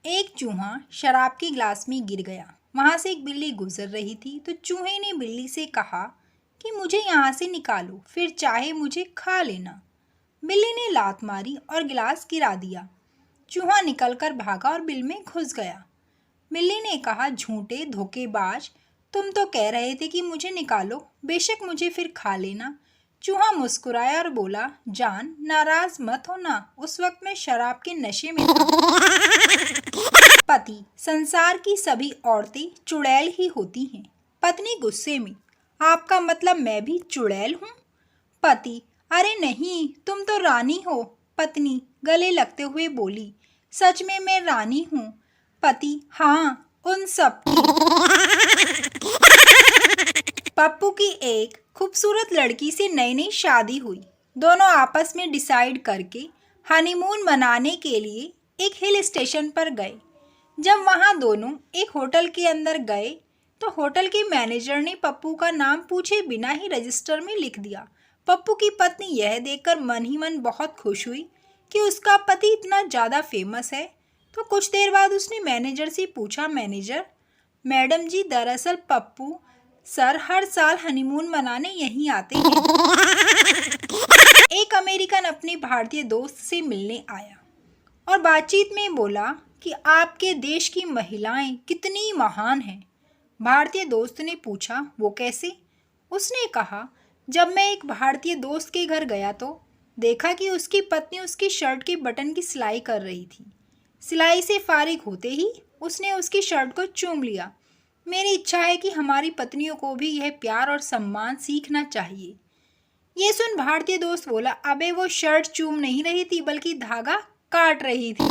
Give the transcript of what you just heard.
एक चूहा शराब के गिलास में गिर गया। वहां से एक बिल्ली गुजर रही थी तो चूहे ने बिल्ली से कहा कि मुझे यहाँ से निकालो, फिर चाहे मुझे खा लेना। बिल्ली ने लात मारी और गिलास गिरा दिया। चूहा निकलकर भागा और बिल में घुस गया। बिल्ली ने कहा, झूठे धोखेबाज, तुम तो कह रहे थे कि मुझे निकालो, बेशक मुझे फिर खा लेना। चूहा मुस्कुराया और बोला, जान नाराज मत होना, उस वक्त मैं शराब के नशे में था। पति, संसार की सभी औरतें चुड़ैल ही होती हैं। पत्नी गुस्से में, आपका मतलब मैं भी चुड़ैल हूँ? पति, अरे नहीं, तुम तो रानी हो। पत्नी गले लगते हुए बोली, सच में मैं रानी हूँ। पति, हाँ, उन सब की। पप्पू की एक खूबसूरत लड़की से नई नई शादी हुई। दोनों आपस में डिसाइड करके हनीमून मनाने के लिए एक हिल स्टेशन पर गए। जब वहां दोनों एक होटल के अंदर गए तो होटल के मैनेजर ने पप्पू का नाम पूछे बिना ही रजिस्टर में लिख दिया। पप्पू की पत्नी यह देखकर मन ही मन बहुत खुश हुई कि उसका पति इतना ज़्यादा फेमस है। तो कुछ देर बाद उसने मैनेजर से पूछा, मैनेजर, मैडम जी, दरअसल पप्पू सर हर साल हनीमून मनाने यहीं आते हैं। एक अमेरिकन अपने भारतीय दोस्त से मिलने आया और बातचीत में बोला कि आपके देश की महिलाएं कितनी महान हैं। भारतीय दोस्त ने पूछा, वो कैसे? उसने कहा, जब मैं एक भारतीय दोस्त के घर गया तो देखा कि उसकी पत्नी उसकी शर्ट के बटन की सिलाई कर रही थी। सिलाई से फारिग होते ही उसने उसकी शर्ट को चूम लिया। मेरी इच्छा है कि हमारी पत्नियों को भी यह प्यार और सम्मान सीखना चाहिए। ये सुन भारतीय दोस्त बोला, अबे वो शर्ट चूम नहीं रही थी बल्कि धागा काट रही थी।